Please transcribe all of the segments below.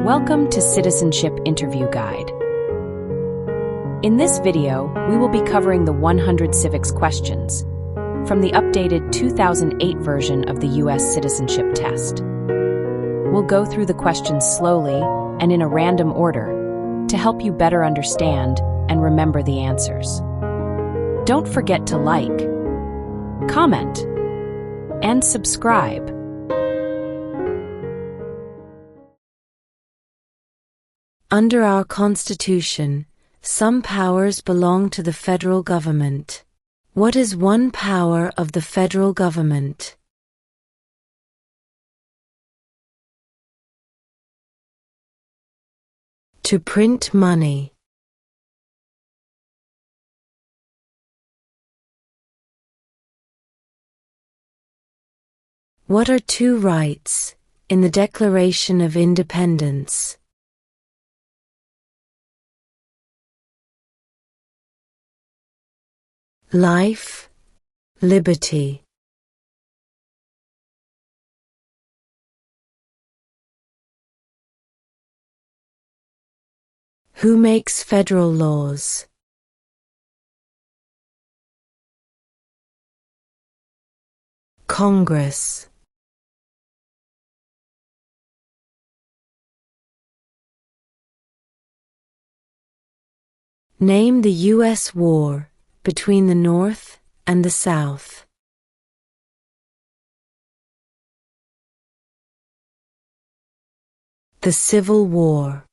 Welcome to Citizenship Interview Guide. In this video, we will be covering the 100 civics questions from the updated 2008 version of the U.S. Citizenship Test. We'll go through the questions slowly and in a random order to help you better understand and remember the answers. Don't forget to like, comment, and subscribe. Under our Constitution, some powers belong to the federal government. What is one power of the federal government? To print money. What are two rights in the Declaration of Independence? Life, liberty. Who makes federal laws? Congress. Name the U.S. war between the North and the South. The Civil War.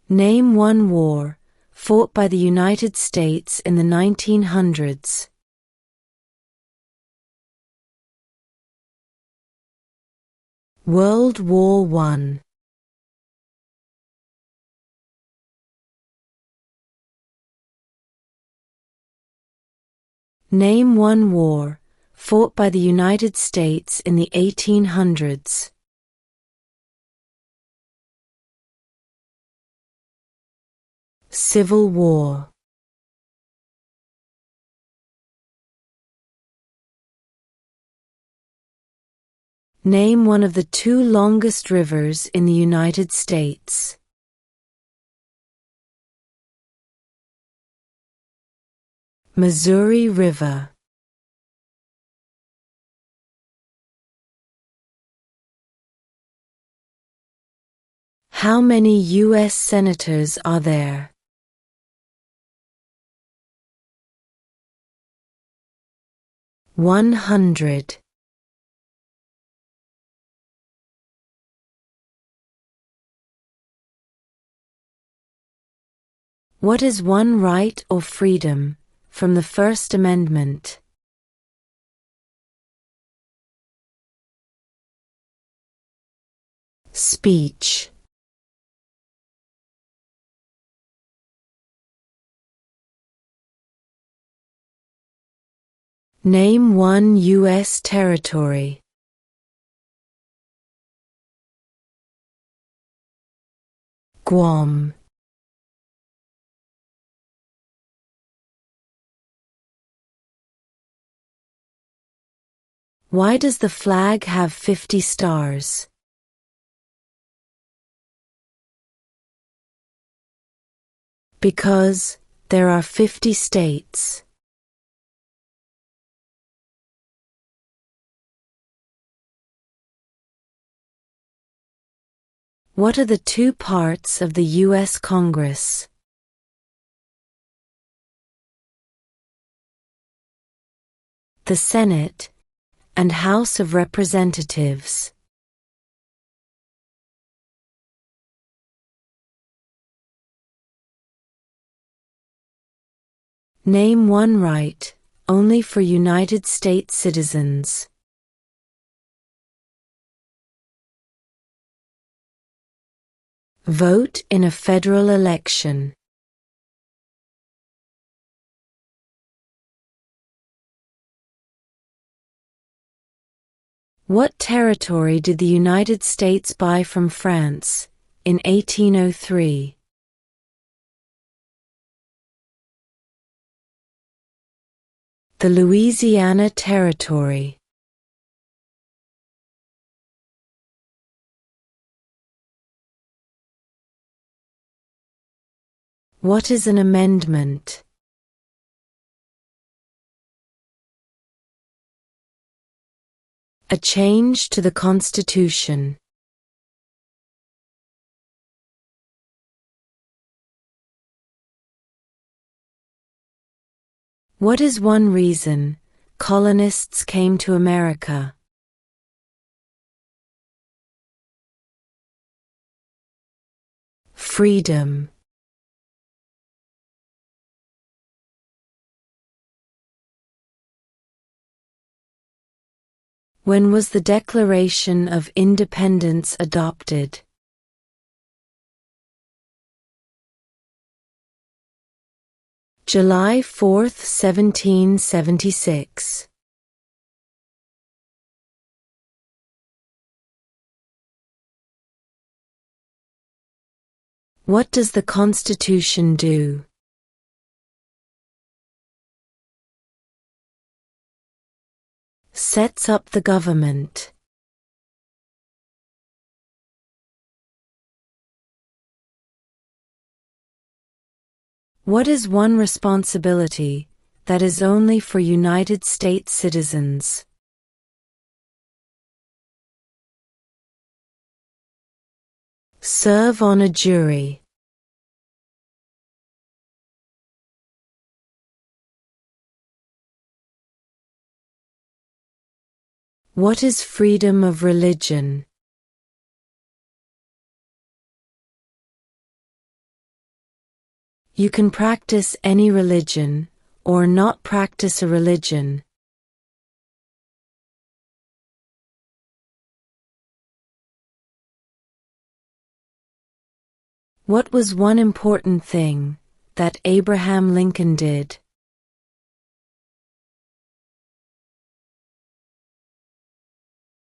Name one war fought by the United States in the 1900s. World War I. Name one war fought by the United States in the 1800s. Civil War. Name one of the two longest rivers in the United States. Missouri River. How many U.S. senators are there? 100. What is one right or freedom from the First Amendment? Speech. Name one U.S. territory. Guam. Why does the flag have 50 stars? Because there are 50 states. What are the two parts of the U.S. Congress? The Senate and House of Representatives. Name one right only for United States citizens. Vote in a federal election. What territory did the United States buy from France in 1803? The Louisiana Territory. What is an amendment? A change to the Constitution. What is one reason colonists came to America? Freedom. When was the Declaration of Independence adopted? July 4, 1776. What does the Constitution do? Sets up the government. What is one responsibility that is only for United States citizens? Serve on a jury. What is freedom of religion? You can practice any religion, or not practice a religion. What was one important thing that Abraham Lincoln did?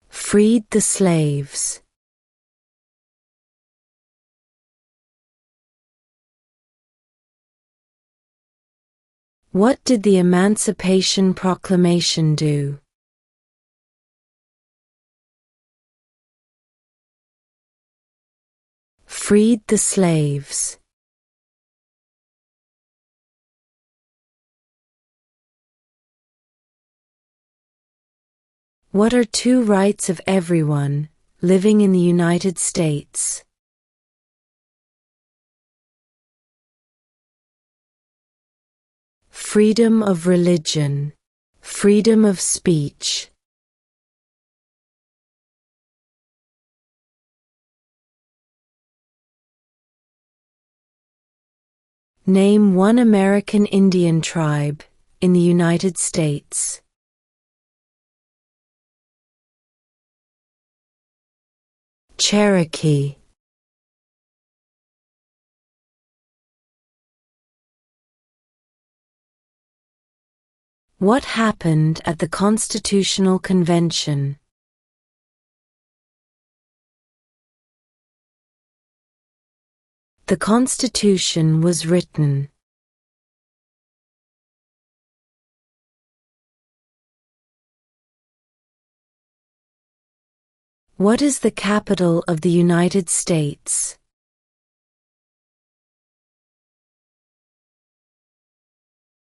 Freed the slaves. What did the Emancipation Proclamation do? Freed the slaves. What are two rights of everyone living in the United States? Freedom of religion, freedom of speech. Name one American Indian tribe in the United States. Cherokee. What happened at the Constitutional Convention? The Constitution was written. What is the capital of the United States?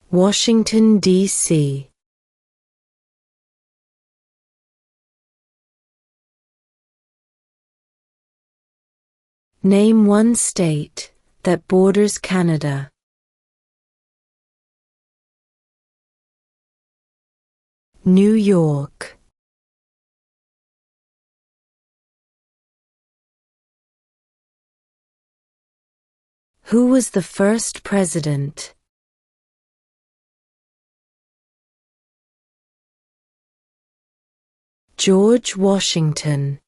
Washington, D.C. Name one state that borders Canada. New York. Who was the first president? George Washington.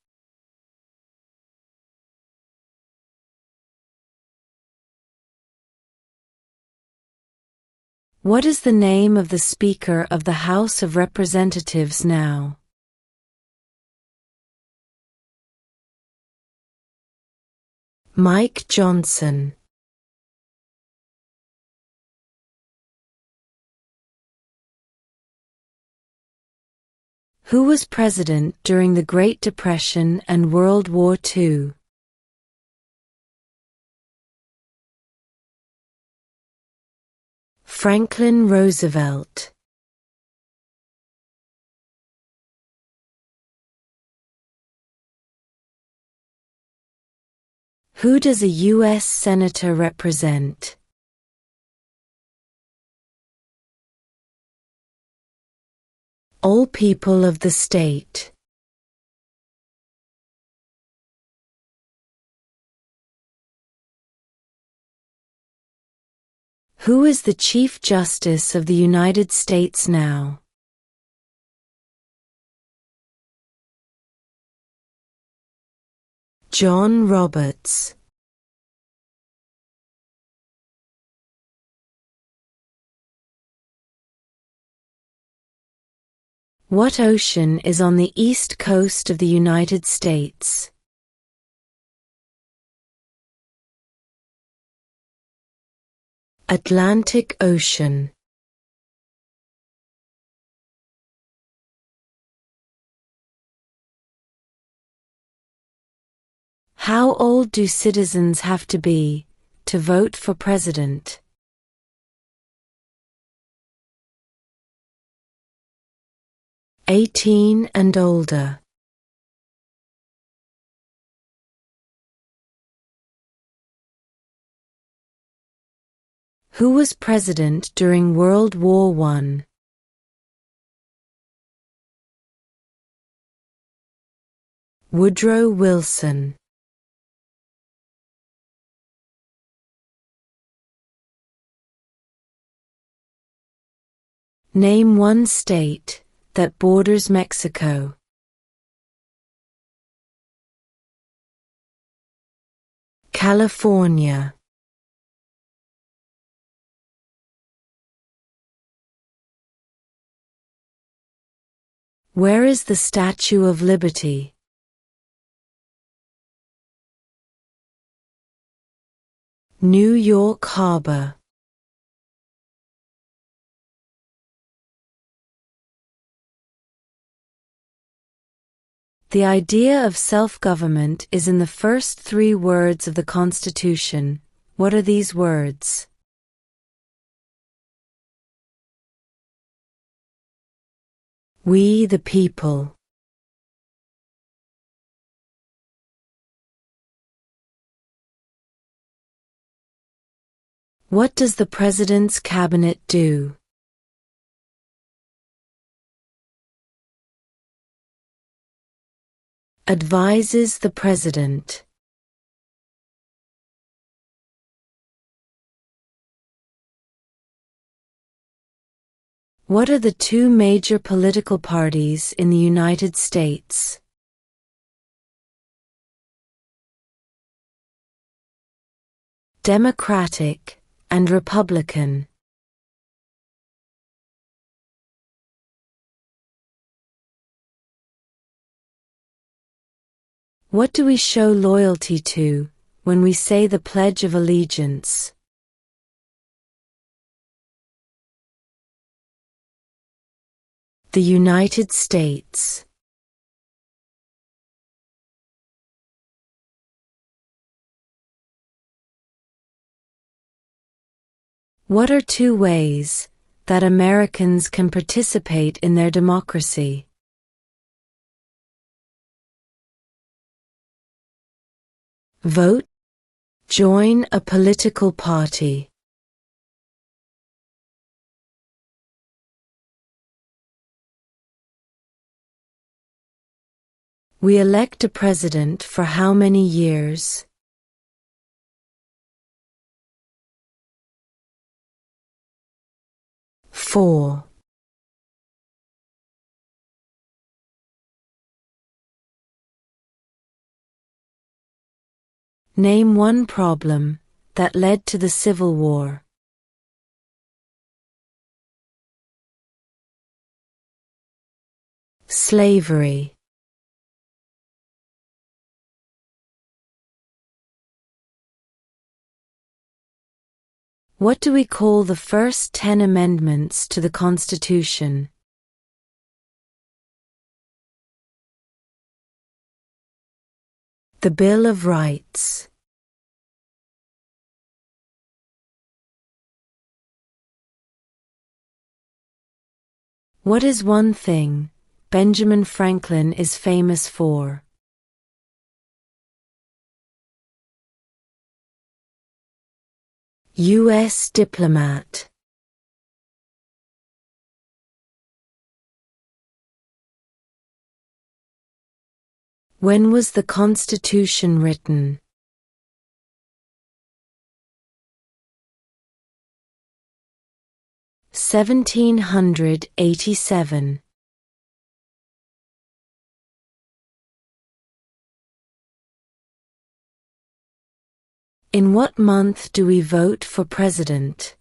What is the name of the Speaker of the House of Representatives now? Mike Johnson. Who was president during the Great Depression and World War II? Franklin Roosevelt. Who does a U.S. Senator represent? All people of the state. Who is the Chief Justice of the United States now? John Roberts. What ocean is on the east coast of the United States? Atlantic Ocean. How old do citizens have to be to vote for president? 18 and older. Who was president during World War I? Woodrow Wilson. Name one state that borders Mexico. California. Where is the Statue of Liberty? New York Harbor. The idea of self-government is in the first 3 words of the Constitution. What are these words? We the people. What does the President's Cabinet do? Advises the President. What are the 2 major political parties in the United States? Democratic and Republican. What do we show loyalty to when we say the Pledge of Allegiance? The United States. What are 2 ways that Americans can participate in their democracy? Vote. Join a political party. We elect a president for how many years? Four. Name one problem that led to the Civil War. Slavery. What do we call the first 10 amendments to the Constitution? The Bill of Rights. What is one thing Benjamin Franklin is famous for? U.S. diplomat. When was the Constitution written? 1787. In what month do we vote for president?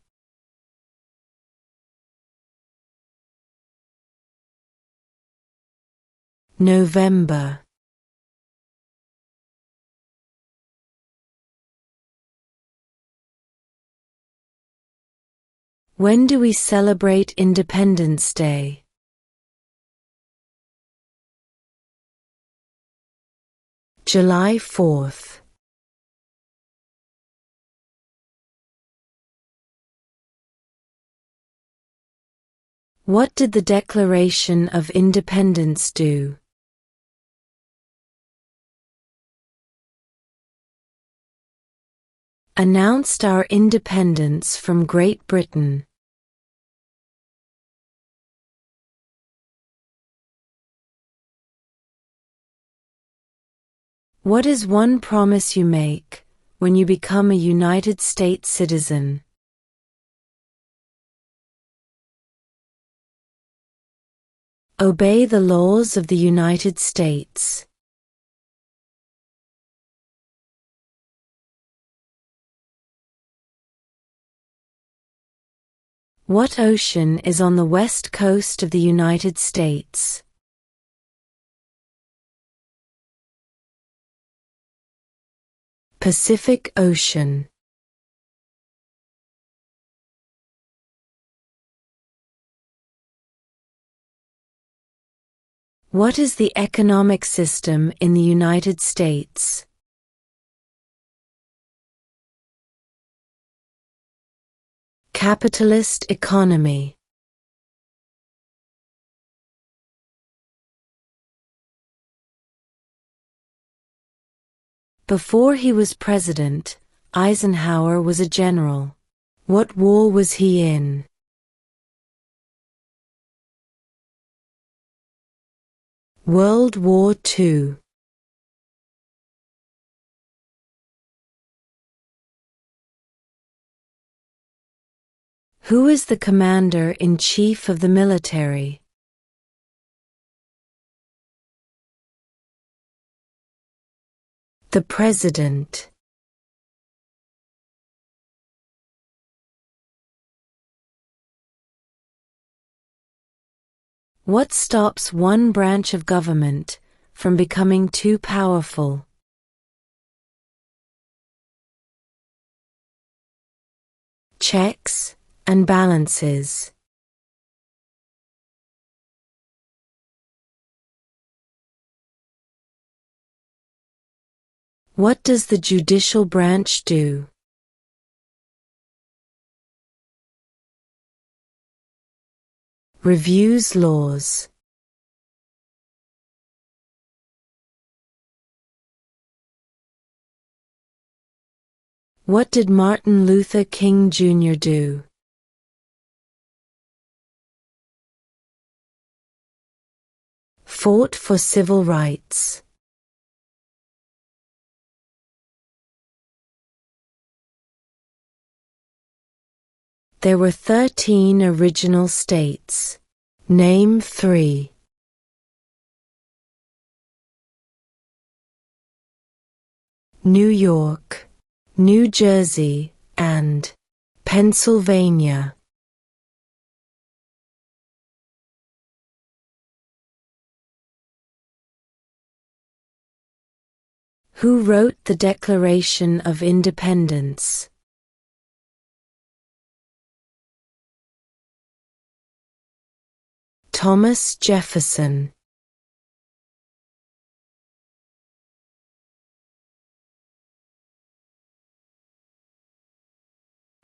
November. When do we celebrate Independence Day? July 4th. What did the Declaration of Independence do? Announced our independence from Great Britain. What is one promise you make when you become a United States citizen? Obey the laws of the United States. What ocean is on the west coast of the United States? Pacific Ocean. What is the economic system in the United States? Capitalist economy. Before he was president, Eisenhower was a general. What war was he in? World War II. Who is the commander-in-chief of the military? The President. What stops one branch of government from becoming too powerful? Checks and balances. What does the judicial branch do? Reviews laws. What did Martin Luther King Jr. do? Fought for civil rights. There were 13 original states. Name 3. New York, New Jersey, and Pennsylvania. Who wrote the Declaration of Independence? Thomas Jefferson.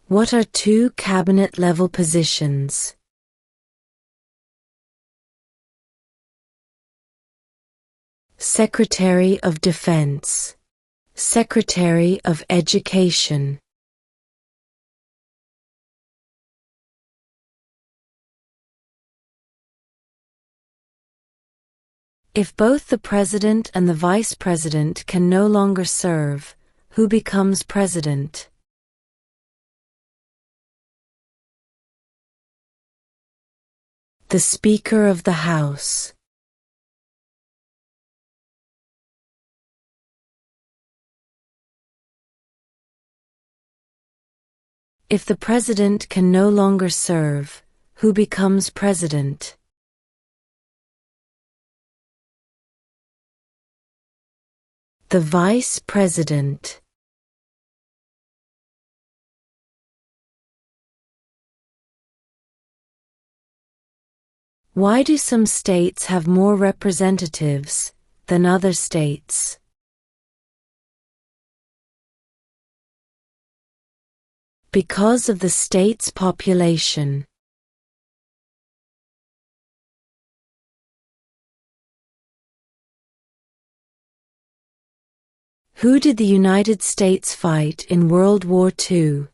What are two cabinet-level positions? Secretary of Defense, Secretary of Education. If both the President and the Vice President can no longer serve, who becomes President? The Speaker of the House. If the President can no longer serve, who becomes President? The Vice President. Why do some states have more representatives than other states? Because of the state's population. Who did the United States fight in World War II?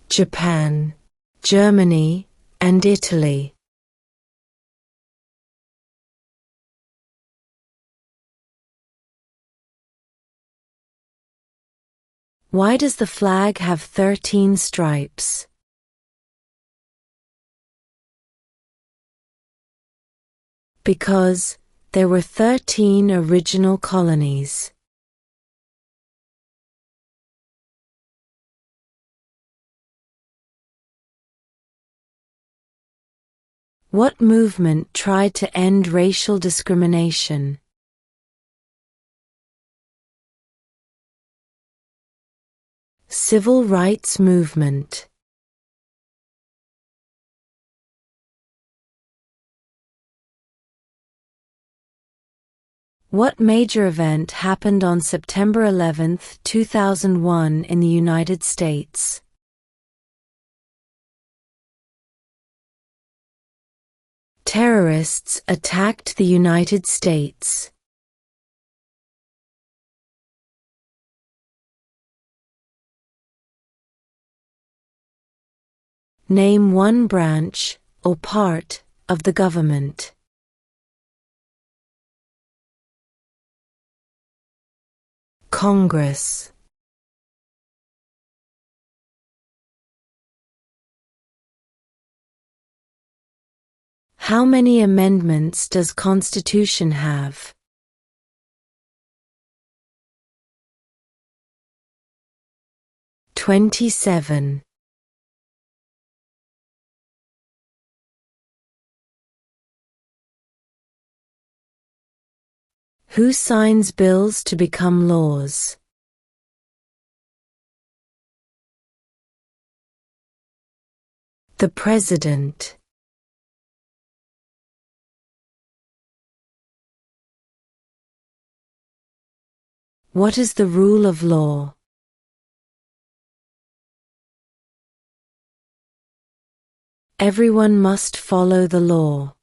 Japan, Germany, and Italy. Why does the flag have 13 stripes? Because there were 13 original colonies. What movement tried to end racial discrimination? Civil rights movement. What major event happened on September 11, 2001 in the United States? Terrorists attacked the United States. Name one branch or part of the government. Congress. How many amendments does Constitution have? 27. Who signs bills to become laws? The President. What is the rule of law? Everyone must follow the law.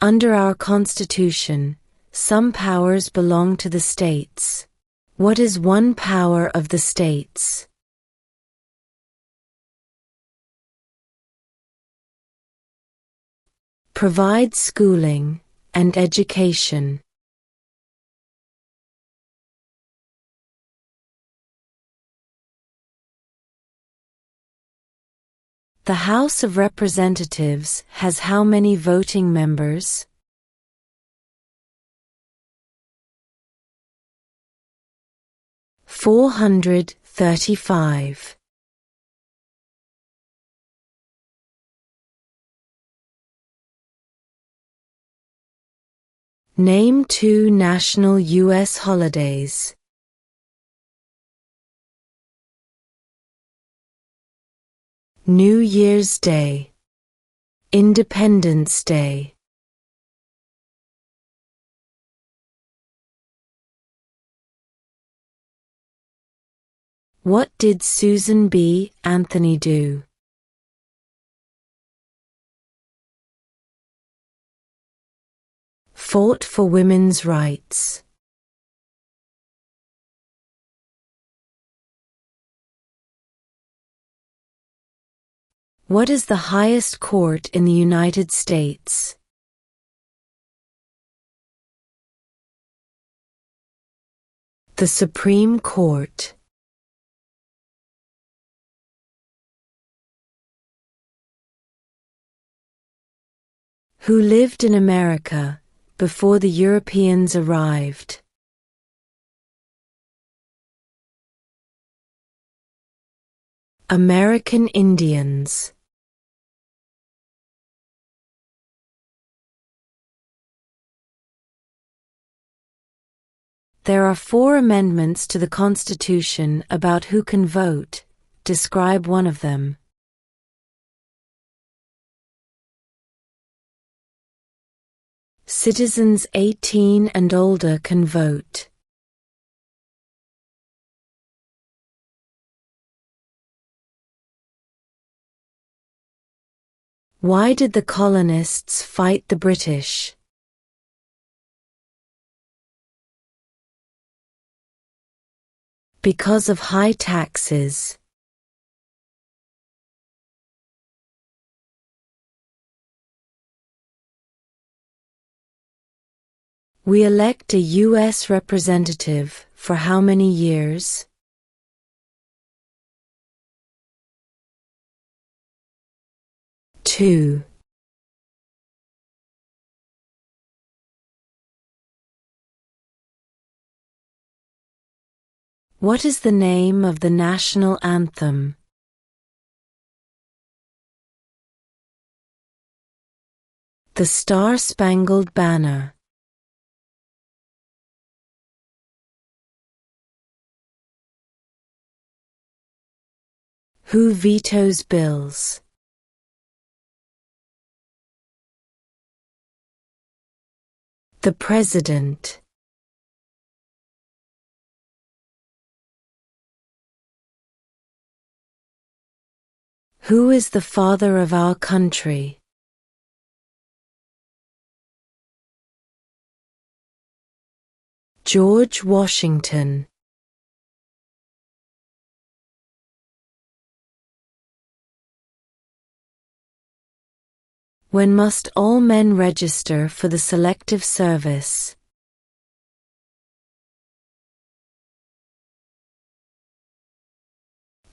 Under our Constitution, some powers belong to the states. What is one power of the states? Provide schooling and education. The House of Representatives has how many voting members? $435. Name two national U.S. holidays. New Year's Day, Independence Day. What did Susan B. Anthony do? Fought for women's rights. What is the highest court in the United States? The Supreme Court. Who lived in America before the Europeans arrived? American Indians. There are 4 amendments to the Constitution about who can vote. Describe one of them. Citizens 18 and older can vote. Why did the colonists fight the British? Because of high taxes. We elect a U.S. representative for how many years? 2. What is the name of the national anthem? The Star-Spangled Banner. Who vetoes bills? The President. Who is the father of our country? George Washington. When must all men register for the Selective Service?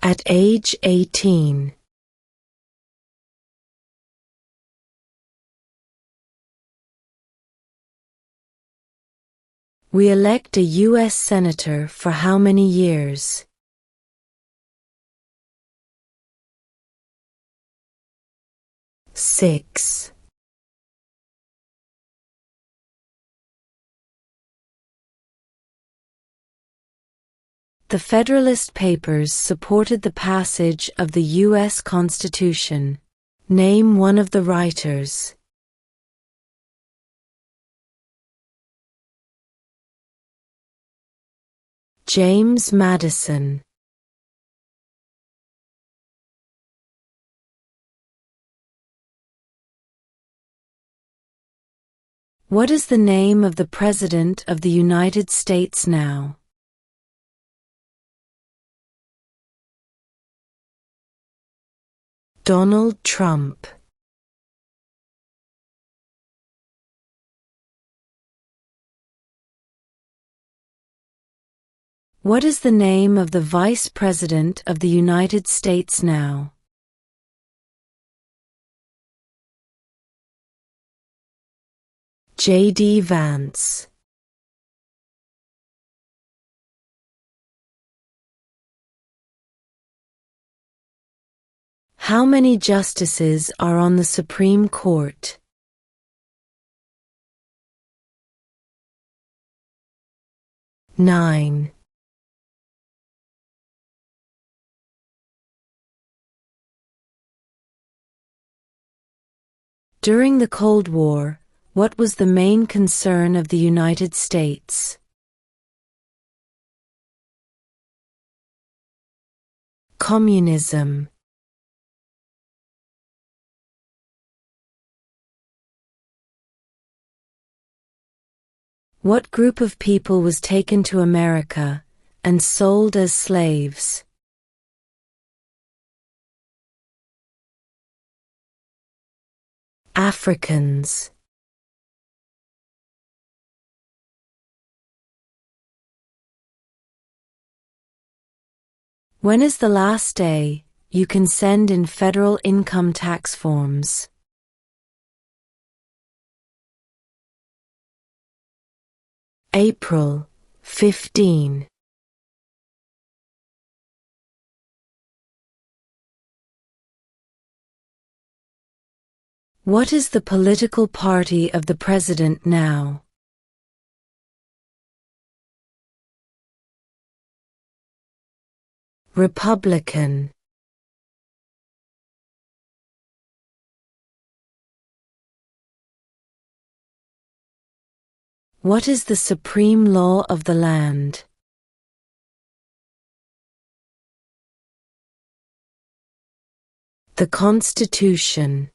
At age 18. We elect a U.S. Senator for how many years? 6. The Federalist Papers supported the passage of the U.S. Constitution. Name one of the writers. James Madison. What is the name of the President of the United States now? Donald Trump. What is the name of the Vice President of the United States now? J.D. Vance. How many justices are on the Supreme Court? 9. During the Cold War, what was the main concern of the United States? Communism. What group of people was taken to America and sold as slaves? Africans. When is the last day you can send in federal income tax forms? April 15. What is the political party of the president now? Republican. What is the supreme law of the land? The Constitution.